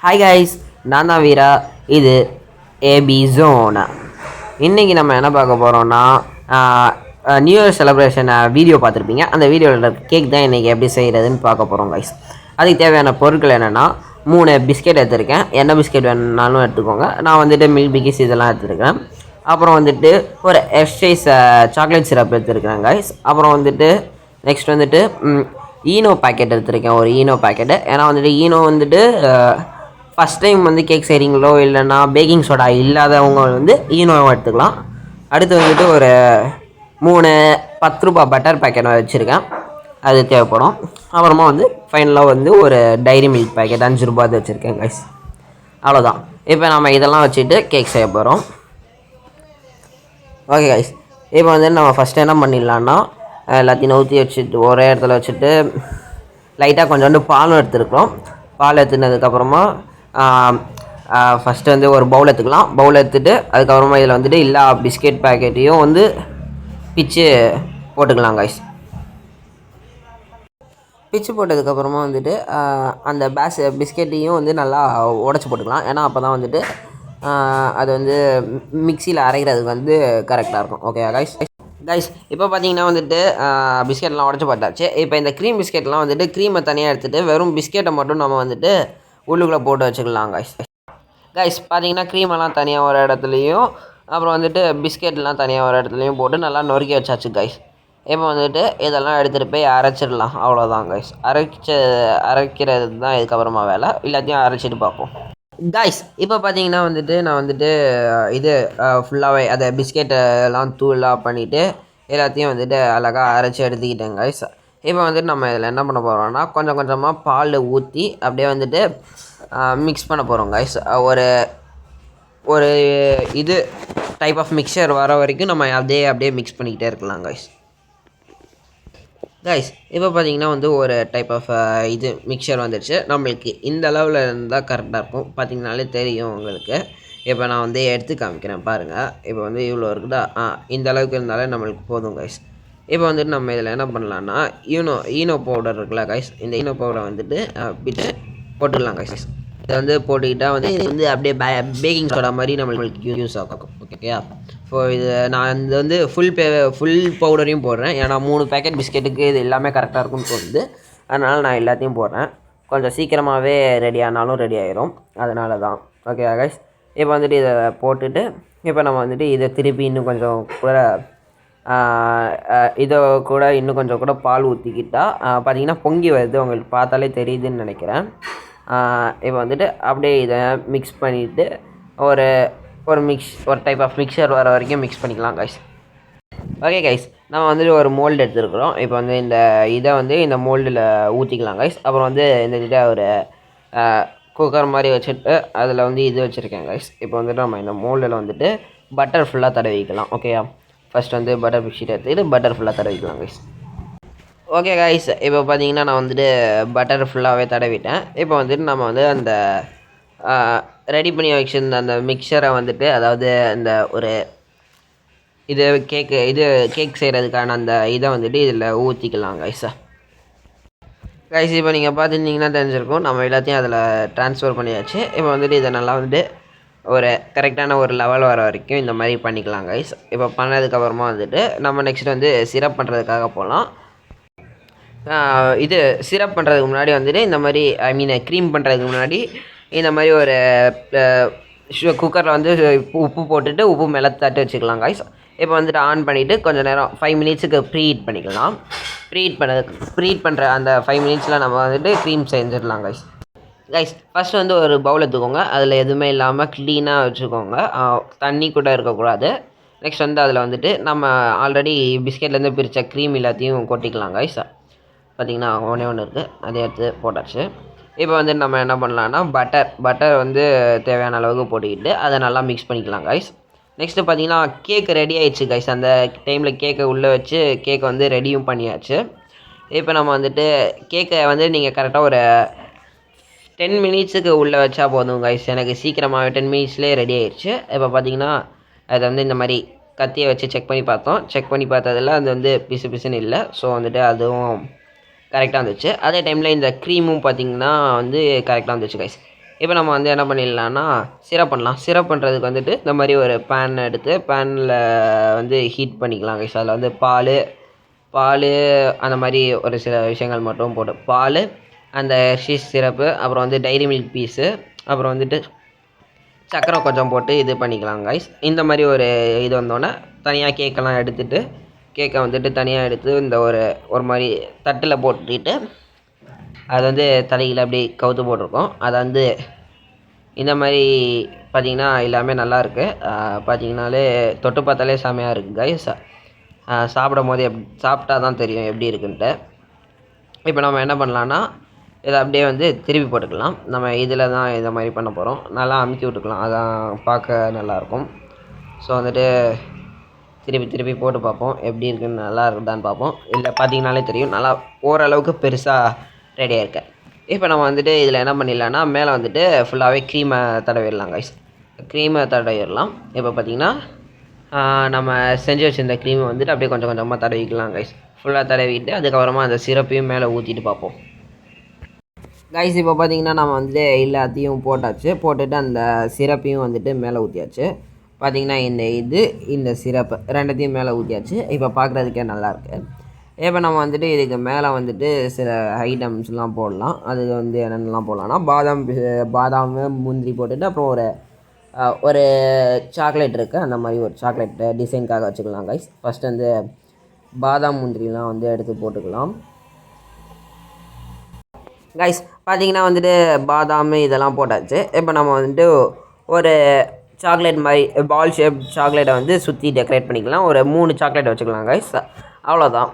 Hi guys, நான் தான் வீரா. இது ஏபி ஜோனா. இன்றைக்கி நம்ம என்ன பார்க்க போகிறோம்னா, நியூ இயர் செலிப்ரேஷன் வீடியோ பார்த்துருப்பீங்க. அந்த வீடியோவில் கேக் தான் இன்றைக்கி எப்படி செய்கிறதுன்னு பார்க்க போகிறோம் கைஸ். அதுக்கு தேவையான பொருட்கள் என்னென்னா, 3 பிஸ்கெட் எடுத்திருக்கேன். என்ன பிஸ்கெட் வேணுனாலும் எடுத்துக்கோங்க. நான் வந்துட்டு மில்க் பிக்கிஸ் இதெல்லாம் எடுத்துருக்கேன். அப்புறம் வந்துட்டு ஒரு எக்ஸைஸ் சாக்லேட் சிரப் எடுத்துருக்கேன் கைஸ். அப்புறம் வந்துட்டு நெக்ஸ்ட் வந்துட்டு ஈனோ பேக்கெட் எடுத்திருக்கேன், ஒரு ஈனோ பேக்கெட்டு. ஏன்னா வந்துட்டு ஈனோ வந்துட்டு ஃபஸ்ட் டைம் வந்து கேக் செய்கிறீங்களோ இல்லைன்னா பேக்கிங் சோடா இல்லாதவங்க வந்து ஈனோவை எடுத்துக்கலாம். அடுத்து வந்துட்டு ஒரு 3 10 ரூபா பட்டர் பேக்கெட் வச்சுருக்கேன், அது தேவைப்படும். அப்புறமா வந்து ஃபைனலாக வந்து ஒரு டைரி மில்க் பேக்கெட் 5 ரூபா வச்சுருக்கேன் கைஸ். அவ்வளோதான். இப்போ நம்ம இதெல்லாம் வச்சுட்டு கேக் செய்ய போகிறோம். ஓகே கைஸ், இப்போ வந்து நம்ம ஃபஸ்ட்டு என்ன பண்ணிடலான்னா, எல்லாத்தையும் ஊற்றி வச்சுட்டு ஒரே இடத்துல வச்சுட்டு லைட்டாக கொஞ்சோண்டு பாலும் எடுத்துருக்கோம். பால் எடுத்துனதுக்கப்புறமா ஃபஸ்ட்டு வந்து ஒரு பவுல் எடுத்துக்கலாம். பவுல் எடுத்துகிட்டு அதுக்கப்புறமா இதில் வந்துட்டு எல்லா பிஸ்கெட் பேக்கெட்டையும் வந்து பிச்சு போட்டுக்கலாம் கைஸ். பிச்சு போட்டதுக்கப்புறமா வந்துட்டு அந்த பிஸ்கெட்டையும் வந்து நல்லா உடச்சி போட்டுக்கலாம். ஏன்னா அப்போ தான் வந்துட்டு அது வந்து மிக்சியில் அரைக்கிறதுக்கு வந்து கரெக்டாக இருக்கும். ஓகே கைஸ், இப்போ பார்த்தீங்கன்னா வந்துட்டு பிஸ்கெட்லாம் உடச்சி போட்டாச்சு. இப்போ இந்த க்ரீம் பிஸ்கெட்லாம் வந்துட்டு க்ரீமை தனியாக எடுத்துகிட்டு வெறும் பிஸ்கெட்டை மட்டும் நம்ம வந்துட்டு உள்ளுக்குள்ளே போட்டு வச்சுக்கலாம் கைஸ். பார்த்தீங்கன்னா க்ரீமெல்லாம் தனியாக ஒரு இடத்துலையும் அப்புறம் வந்துட்டு பிஸ்கெட்லாம் தனியாக ஒரு இடத்துலையும் போட்டு நல்லா நொறுக்கி வச்சாச்சு கைஸ். இப்போ வந்துட்டு இதெல்லாம் எடுத்துகிட்டு போய் அரைச்சிடலாம். அவ்வளோதான் கைஸ். அரைக்கிறது தான் இதுக்கப்புறமா வேலை. எல்லாத்தையும் அரைச்சிட்டு பார்ப்போம் கைஸ். இப்போ பார்த்தீங்கன்னா வந்துட்டு நான் வந்துட்டு இது ஃபுல்லாகவே அதை பிஸ்கெட்டெல்லாம் தூளாக பண்ணிவிட்டு எல்லாத்தையும் வந்துட்டு அழகாக அரைச்சி எடுத்துக்கிட்டேன் கைஸ். இப்போ வந்துட்டு நம்ம இதில் என்ன பண்ண போகிறோம்னா, கொஞ்சம் கொஞ்சமாக பால் ஊற்றி அப்படியே வந்துட்டு மிக்ஸ் பண்ண போகிறோம் கைஸ். ஒரு இது டைப் ஆஃப் மிக்சர் வர வரைக்கும் நம்ம அப்படியே மிக்ஸ் பண்ணிக்கிட்டே இருக்கலாம் கைஸ். இப்போ பார்த்தீங்கன்னா வந்து ஒரு டைப் ஆஃப் இது மிக்சர் வந்துடுச்சு. நம்மளுக்கு இந்த அளவில் இருந்தால் கரெக்டாக இருக்கும். பார்த்தீங்கனாலே தெரியும் உங்களுக்கு. இப்போ நான் வந்து எடுத்து காமிக்கிறேன் பாருங்கள். இப்போ வந்து இவ்வளோ இருக்குதா, இந்த அளவுக்கு இருந்தாலே நம்மளுக்கு போதும் கைஸ். இப்போ வந்துட்டு நம்ம இதில் என்ன பண்ணலான்னா, ஈனோ பவுடர் இருக்குல்ல கைஸ், இந்த ஈனோ பவுடரை வந்துட்டு விட்டு போட்டுடலாம் கைஸ். இதை வந்து போட்டுக்கிட்டால் வந்து இது வந்து அப்படியே பேக்கிங் சோடா மாதிரி நம்மளுக்கு யூஸ் ஆகும். ஓகேயா? ஸோ இது நான் இது வந்து ஃபுல் பவுடரையும் போடுறேன். ஏன்னா 3 பேக்கெட் பிஸ்கெட்டுக்கு இது எல்லாமே கரெக்டாக இருக்கும்னு தோணுது. அதனால் நான் எல்லாத்தையும் போடுறேன். கொஞ்சம் சீக்கிரமாகவே ரெடி ஆனாலும் ரெடி ஆகிரும், அதனால தான். ஓகே கைஸ், இப்போ வந்துட்டு இதை போட்டுட்டு இப்போ நம்ம வந்துட்டு இதை திருப்பி இன்னும் கொஞ்சம் கூட இன்னும் கொஞ்சம் கூட பால் ஊற்றிக்கிட்டால் பார்த்தீங்கன்னா பொங்கி வருது. உங்களுக்கு பார்த்தாலே தெரியுதுன்னு நினைக்கிறேன். இப்போ வந்துட்டு அப்படியே இதை மிக்ஸ் பண்ணிவிட்டு ஒரு டைப் ஆஃப் மிக்சர் வர வரைக்கும் மிக்ஸ் பண்ணிக்கலாம் கைஸ். ஓகே கைஸ், நம்ம வந்துட்டு ஒரு மோல்டு எடுத்துருக்குறோம். இப்போ வந்து இதை வந்து இந்த மோல்டில் ஊற்றிக்கலாம் கைஸ். அப்புறம் வந்து இந்த ஒரு குக்கர் மாதிரி வச்சுட்டு அதில் வந்து இது வச்சுருக்கேன் கைஸ். இப்போ வந்துட்டு நம்ம இந்த மோல்டில் வந்துட்டு பட்டர் ஃபுல்லாக தடவிக்கலாம். ஓகேயா? ஃபஸ்ட் வந்து பட்டர் பிக்ஷீட் எடுத்துக்கிட்டு பட்டர் ஃபுல்லாக தடவிக்கலாம் கைஸ். ஓகே கைஸ், இப்போ பார்த்தீங்கன்னா நான் வந்துட்டு பட்டர் ஃபுல்லாகவே தடவிட்டேன். இப்போ வந்துட்டு நம்ம வந்து அந்த ரெடி பண்ணி வச்சுருந்த அந்த மிக்சரை வந்துட்டு, அதாவது அந்த ஒரு கேக் செய்கிறதுக்கான அந்த இதை வந்துட்டு இதில் ஊற்றிக்கலாம் கைஸ். இப்போ நீங்கள் பார்த்துருந்தீங்கன்னா தெரிஞ்சிருக்கும், நம்ம எல்லாத்தையும் அதில் ட்ரான்ஸ்ஃபர் பண்ணியாச்சு. இப்போ வந்துட்டு இதை நல்லா வந்துட்டு ஒரு கரெக்டான ஒரு லெவல் வர வரைக்கும் இந்த மாதிரி பண்ணிக்கலாம் கைஸ். இப்போ பண்ணதுக்கப்புறமா வந்துட்டு நம்ம நெக்ஸ்ட் வந்து சிரப் பண்ணுறதுக்காக போகலாம். இது சிரப் பண்ணுறதுக்கு முன்னாடி வந்துட்டு இந்த மாதிரி க்ரீம் பண்ணுறதுக்கு முன்னாடி இந்த மாதிரி ஒரு குக்கரில் வந்து உப்பு போட்டுட்டு உப்பு மேலே தட்டு வச்சுக்கலாம் கைஸ். இப்போ வந்துட்டு ஆன் பண்ணிவிட்டு கொஞ்சம் நேரம் 5 மினிட்ஸுக்கு ப்ரீஹீட் பண்ணிக்கலாம். ப்ரீஹீட் பண்ணுற அந்த 5 மினிட்ஸில் நம்ம வந்துட்டு க்ரீம் செஞ்சிடலாம் கைஸ். ஃபஸ்ட்டு வந்து ஒரு பவுல் எடுத்துக்கோங்க. அதில் எதுவுமே இல்லாமல் க்ளீனாக வச்சுக்கோங்க, தண்ணி கூட இருக்கக்கூடாது. நெக்ஸ்ட் வந்து அதில் வந்துட்டு நம்ம ஆல்ரெடி பிஸ்கெட்லேருந்து பிரித்த க்ரீம் எல்லாத்தையும் கொட்டிக்கலாம் கைஸ். பார்த்திங்கன்னா ஒன்று இருக்குது, அதை எடுத்து போட்டாச்சு. இப்போ வந்து நம்ம என்ன பண்ணலான்னா, பட்டர் வந்து தேவையான அளவுக்கு போட்டுக்கிட்டு அதை நல்லா மிக்ஸ் பண்ணிக்கலாம் கைஸ். நெக்ஸ்ட்டு பார்த்தீங்கன்னா கேக் ரெடி ஆகிடுச்சு கைஸ். அந்த டைமில் கேக்கை உள்ளே வச்சு கேக்கை வந்து ரெடியும் பண்ணியாச்சு. இப்போ நம்ம வந்துட்டு கேக்கை வந்து நீங்கள் கரெக்டாக ஒரு 10 மினிட்ஸுக்கு உள்ளே வச்சா போதும் கைஸ். எனக்கு சீக்கிரமாகவே 10 மினிட்ஸ்லேயே ரெடி ஆகிடுச்சு. இப்போ பார்த்தீங்கன்னா அதை வந்து இந்த மாதிரி கத்தியை வச்சு செக் பண்ணி பார்த்ததில் அது வந்து பிசுன்னு இல்லை. ஸோ வந்துட்டு அதுவும் கரெக்டாக வந்துச்சு. அதே டைமில் இந்த க்ரீமும் பார்த்திங்கன்னா வந்து கரெக்டாக வந்துச்சு கைஸ். இப்போ நம்ம வந்து என்ன பண்ணிடலான்னா சிரப் பண்ணலாம். சிரப் பண்ணுறதுக்கு வந்துட்டு இந்த மாதிரி ஒரு பேன் எடுத்து பேனில் வந்து ஹீட் பண்ணிக்கலாம் கைஸ். அதில் வந்து பால் அந்த மாதிரி ஒரு சில விஷயங்கள் மட்டும் போட்டு பால், அந்த ஹெர்ஷீஸ் சிரப்பு, அப்புறம் வந்து டைரி மில்க் பீஸு, அப்புறம் வந்துட்டு சர்க்கரை கொஞ்சம் போட்டு இது பண்ணிக்கலாம் கைஸ். இந்த மாதிரி ஒரு இது வந்தோடனே தனியாக கேக்கெல்லாம் எடுத்துகிட்டு கேக்கை வந்துட்டு தனியாக எடுத்து இந்த ஒரு மாதிரி தட்டில் போட்டுட்டு அது வந்து தலையில் அப்படி கவுத்து போட்டிருக்கோம். அதை வந்து இந்த மாதிரி பார்த்திங்கன்னா எல்லாமே நல்லாயிருக்கு. பார்த்திங்கனாலே தொட்டு பார்த்தாலே செமையாக இருக்குது கைஸ். சாப்பிடும் போது சாப்பிட்டா தான் தெரியும் எப்படி இருக்குன்ட்டு. இப்போ நம்ம என்ன பண்ணலான்னா இதை அப்படியே வந்து திருப்பி போட்டுக்கலாம். நம்ம இதில் தான் இந்த மாதிரி பண்ண போகிறோம். நல்லா அமுக்கி விட்டுக்கலாம், அதான் பார்க்க நல்லாயிருக்கும். ஸோ வந்துட்டு திருப்பி போட்டு பார்ப்போம் எப்படி இருக்குன்னு, நல்லா இருக்குதான்னு பார்ப்போம். இல்லை பார்த்திங்கனாலே தெரியும் நல்லா ஓரளவுக்கு பெருசாக ரெடியாக இருக்கு. இப்போ நம்ம வந்துட்டு இதில் என்ன பண்ணிடலான்னா மேலே வந்துட்டு ஃபுல்லாகவே க்ரீமை தடவிடலாம் கைஸ். க்ரீமை தடவிடலாம். இப்போ பார்த்திங்கன்னா நம்ம செஞ்சு வச்சுருந்த க்ரீமை வந்துட்டு அப்படியே கொஞ்சம் கொஞ்சமாக தடவிக்கலாம் கைஸ். ஃபுல்லாக தடவிட்டு அதுக்கப்புறமா அந்த சிரப்பையும் மேலே ஊற்றிட்டு பார்ப்போம் கைஸ். இப்போ பார்த்திங்கன்னா நம்ம வந்துட்டு எல்லாத்தையும் போட்டுட்டு அந்த சிரப்பையும் வந்துட்டு மேலே ஊற்றியாச்சு. பார்த்திங்கன்னா இந்த சிரப்பு ரெண்டத்தையும் மேலே ஊற்றியாச்சு. இப்போ பார்க்குறதுக்கே நல்லாயிருக்கு. இப்போ நம்ம வந்துட்டு இதுக்கு மேலே வந்துட்டு சில ஐட்டம்ஸ்லாம் போடலாம். அது வந்து என்னென்னலாம் போடலாம்னா பாதாம் முந்திரி போட்டுட்டு அப்புறம் ஒரு சாக்லேட் இருக்குது, அந்த மாதிரி ஒரு சாக்லேட் டிசைனுக்காக வச்சுக்கலாம் கைஸ். ஃபஸ்ட்டு வந்து பாதாம் முந்திரிலாம் வந்து எடுத்து போட்டுக்கலாம் கைஸ். பார்த்திங்கன்னா வந்துட்டு பாதாம் இதெல்லாம் போட்டாச்சு. இப்போ நம்ம வந்துட்டு ஒரு சாக்லேட் மாதிரி பால் ஷேப் சாக்லேட்டை வந்து சுற்றி டெக்கரேட் பண்ணிக்கலாம். ஒரு 3 சாக்லேட் வச்சுக்கலாம் கைஸ். அவ்வளோதான்.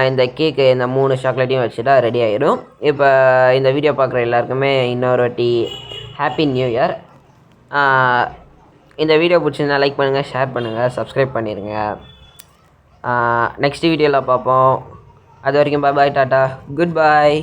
இந்த கேக்கு இந்த 3 சாக்லேட்டையும் வச்சுட்டா ரெடி ஆகிடும். இப்போ இந்த வீடியோ பார்க்குற எல்லாருக்குமே இன்னொரு வாட்டி ஹாப்பி நியூ இயர். இந்த வீடியோ பிடிச்சிருந்தா லைக் பண்ணுங்கள், ஷேர் பண்ணுங்கள், சப்ஸ்கிரைப் பண்ணிடுங்க. நெக்ஸ்ட் வீடியோவில் பார்ப்போம். அது வரைக்கும் பாய், டாட்டா, குட் பாய்.